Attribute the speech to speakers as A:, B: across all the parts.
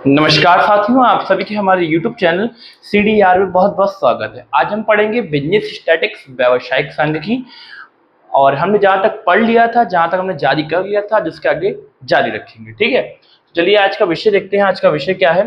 A: नमस्कार साथियों, आप सभी के हमारे YouTube चैनल CDR में बहुत बहुत स्वागत है। आज हम पढ़ेंगे बिजनेस स्टैटिक्स व्यावसायिक सांख्यिकी। और हमने जहाँ तक पढ़ लिया था, जहाँ तक हमने जारी कर लिया था, जिसके आगे जारी रखेंगे। ठीक है, चलिए आज का विषय देखते हैं। आज का विषय क्या है?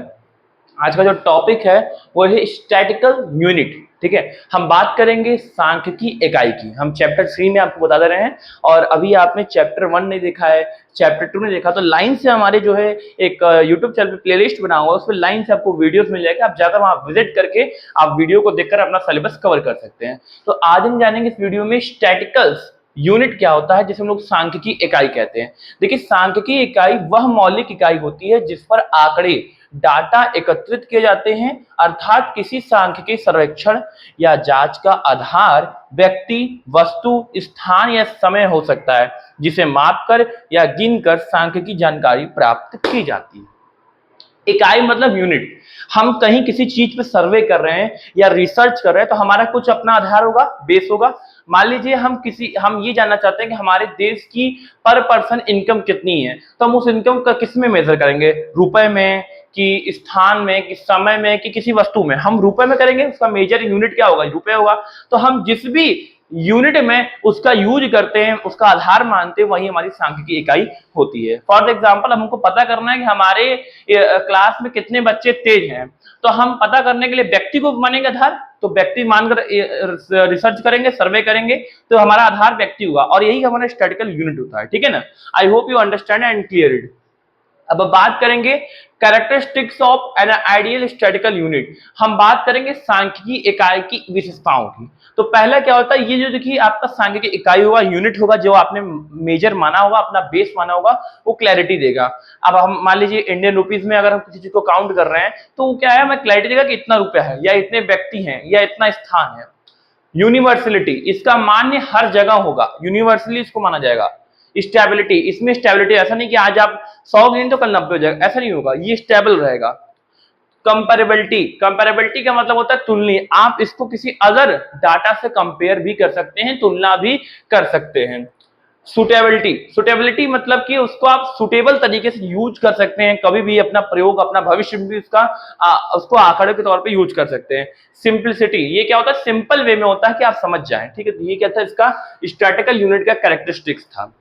A: आज का जो टॉपिक है वो है स्टैटिकल यूनिट। ठीक है, हम बात करेंगे सांख्यिकी इकाई की। हम चैप्टर 3 में आपको बता दे रहे हैं, और अभी आपने चैप्टर 1 नहीं देखा है, चैप्टर 2 नहीं देखा, तो लाइन से हमारे जो है एक यूट्यूब चैनल पे प्लेलिस्ट बना हुआ है, उसमें लाइन से आपको वीडियोस मिल जाएगा। आप जाकर वहां विजिट करके आप वीडियो को देखकर अपना सिलेबस कवर कर सकते हैं। तो आज हम जानेंगे इस वीडियो में स्टैटिकल्स यूनिट क्या होता है, जिसे हम लोग सांख्यिकी इकाई कहते हैं। देखिए, सांख्यिकी इकाई वह मौलिक इकाई होती है जिस पर आंकड़े डाटा एकत्रित किए जाते हैं, अर्थात किसी सांख्यिकी सर्वेक्षण या जांच का आधार व्यक्ति, वस्तु, स्थान या समय हो सकता है, जिसे मापकर या गिनकर सांख्यिकी जानकारी प्राप्त की जाती है। इकाई मतलब यूनिट। हम कहीं किसी चीज पे सर्वे कर रहे हैं या रिसर्च कर रहे हैं, तो हमारा कुछ अपना आधार होगा, बेस होगा। मान लीजिए हम ये जानना चाहते हैं कि हमारे देश की पर पर्सन इनकम कितनी है, तो हम उस इनकम का किस में मेजर करेंगे? रुपए में, कि स्थान में, कि समय में, कि किसी वस्तु में? हम रुपए में करेंगे, उसका मेजर यूनिट क्या होगा? रुपए होगा। तो हम जिस भी यूनिट में उसका यूज करते हैं, उसका आधार मानते हैं, वही हमारी सांख्यिकी इकाई होती है। फॉर एग्जाम्पल, हमको पता करना है कि हमारे क्लास में कितने बच्चे तेज हैं, तो हम पता करने के लिए व्यक्ति को मानेंगे आधार, तो व्यक्ति मानकर रिसर्च करेंगे, सर्वे करेंगे, तो हमारा आधार व्यक्ति हुआ, और यही हमारा स्टैटिकल यूनिट होता है। ठीक है ना? I hope you understand and clear it. अब बात करेंगे characteristics of an ideal statistical unit. हम बात करेंगे सांख्यिकी इकाई की विशेषताओं की। तो पहला क्या होता है, ये जो देखिए आपका सांख्यिकी इकाई होगा, यूनिट होगा, जो आपने मेजर माना होगा, अपना बेस माना होगा, वो क्लैरिटी देगा। अब हम मान लीजिए इंडियन रुपीज में अगर हम किसी चीज को काउंट कर रहे हैं, तो वो क्या है, हमें क्लैरिटी देगा कि इतना रुपया है, या इतने व्यक्ति हैं, या इतना स्थान है। यूनिवर्सलिटी, इसका मान्य हर जगह होगा, यूनिवर्सली इसको माना जाएगा। स्टेबिलिटी, इसमें स्टेबिलिटी ऐसा नहीं कि आज आप 100 गिने तो कल 90 हो जाएगा, ऐसा नहीं होगा, ये स्टेबल रहेगा। कंपेरेबिलिटी, कंपेरेबिलिटी का मतलब होता है तुलनीय। आप इसको किसी अदर डाटा से कंपेयर भी कर सकते हैं, तुलना भी कर सकते हैं। सुटेबिलिटी, सुटेबिलिटी मतलब कि उसको आप सुटेबल तरीके से यूज कर सकते हैं, कभी भी अपना प्रयोग, अपना भविष्य में भी उसको आंकड़े के तौर पे यूज कर सकते हैं। सिंपलिसिटी, ये क्या होता है, सिंपल वे में होता है कि आप समझ जाएं। ठीक है, ये क्या था, इसका स्टैटिकल यूनिट का कैरेक्टरिस्टिक्स था।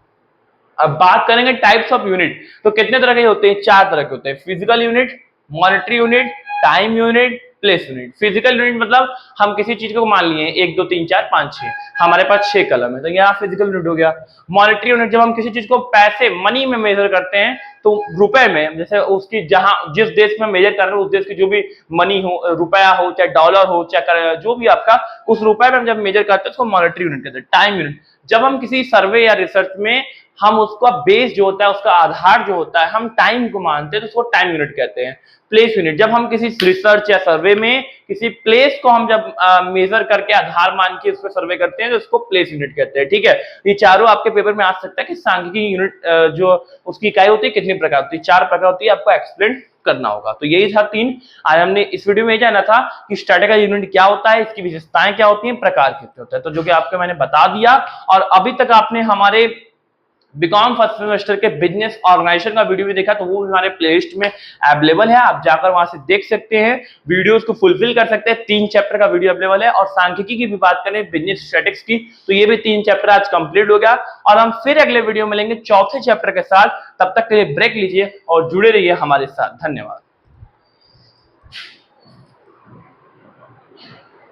A: अब बात करेंगे टाइप्स ऑफ यूनिट, तो कितने तरह के होते हैं? 4 तरह के होते हैं। Physical unit, monetary unit, time unit, place unit. Physical unit मतलब हम किसी चीज को मान लिए 1 2 3 4 5 6, हमारे पास 6 कलम है, तो यहाँ फिजिकल यूनिट हो गया। मॉनेटरी यूनिट, जब हम किसी चीज को पैसे, मनी में मेजर करते हैं, तो रुपए में, जैसे उसकी जहां जिस देश में मेजर कर रहे हो, उस देश की जो भी मनी हो, रुपया हो, चाहे डॉलर हो, चाहे जो भी आपका, उस रुपए में जब मेजर करते हैं उसको मॉनेटरी यूनिट कहते हैं। टाइम यूनिट, जब हम किसी सर्वे या रिसर्च में हम उसका बेस जो होता है, उसका आधार जो होता है, हम टाइम को मानते हैं, तो उसको टाइम यूनिट कहते हैं। प्लेस यूनिट, जब हम किसी रिसर्च या सर्वे में किसी प्लेस को हम जब मेजर करके आधार मान के उसको सर्वे करते हैं, तो उसको प्लेस यूनिट कहते हैं। ठीक है, ये चारों आपके पेपर में आ सकता है कि सांख्यिकी यूनिट जो उसकी इकाई होती है कितनी प्रकार होती है? 4 प्रकार होती है, आपको एक्सप्लेन करना होगा। तो यही था 3। आज हमने इस वीडियो में जाना था कि स्टैटिकल यूनिट क्या होता है, इसकी विशेषताएं क्या होती हैं, प्रकार कितने होते हैं, तो जो कि आपको मैंने बता दिया। और अभी तक आपने हमारे बीकॉम फर्स्ट सेमेस्टर के बिजनेस ऑर्गेनाइजेशन का वीडियो भी देखा, तो वो हमारे प्लेलिस्ट में अवेलेबल है, आप जाकर वहां से देख सकते हैं, वीडियोस को फुलफिल कर सकते हैं। 3 चैप्टर का वीडियो अवेलेबल है। और सांख्यिकी की भी बात करें, बिजनेस स्टैटिक्स की, तो ये भी 3 चैप्टर आज कंप्लीट हो गया, और हम फिर अगले वीडियो में मिलेंगे 4थे चैप्टर के साथ। तब तक के लिए ब्रेक लीजिए और जुड़े रहिए हमारे साथ। धन्यवाद।